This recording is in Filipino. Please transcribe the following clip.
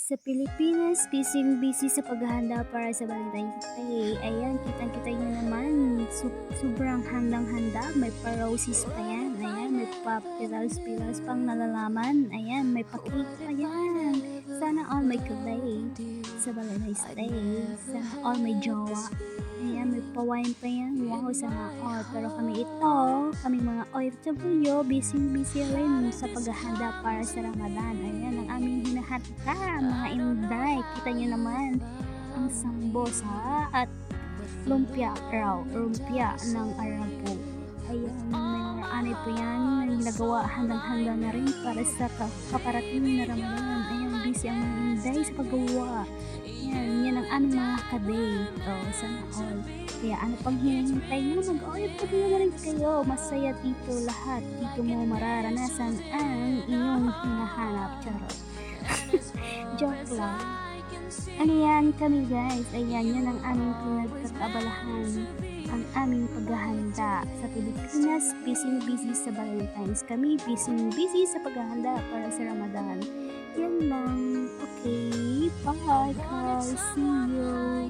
Sa Pilipinas, busy sa paghahanda para sa Valentine's Day. Ayan, kitang-kita nyo naman, sobrang handang-handa. May pa-roses pa yan. Ayan, may pa-pilals-pilals pang nalalaman. Ayan, may pa-cake pa yan. Sana all may kulay sa Valentine's Day. Sana all may jowa. Ayan, may pa-wine pa yan. Wow, sana all. Pero kami mga OFW, busy rin sa paghahanda para sa Ramadan. Ayan, ang aming hinahanda, mga inday. Kita nyo naman, ang sambosa at lumpia ng Arabo. Ayan, may anay po yan, nagawa handang-handa na rin para sa kaparating na Ramadan. Ayan, busy ang mga inday sa paggawa. Yan ang aming mga kadate. Sana all. Kaya ano pang hinihintay nyo? Mag-OFW na rin kayo. Masaya dito lahat. Dito mo mararanasan ang iyong hinahanap. Charot. Joke lang. Ano yan kami guys? Ayan, yan ang aming pinagkakabalahan. Ang aming paghahanda. Sa Pilipinas, busy sa Valentine's. Kami busy sa paghahanda para sa Ramadan. Yan lang. Okay. Bye guys. See you.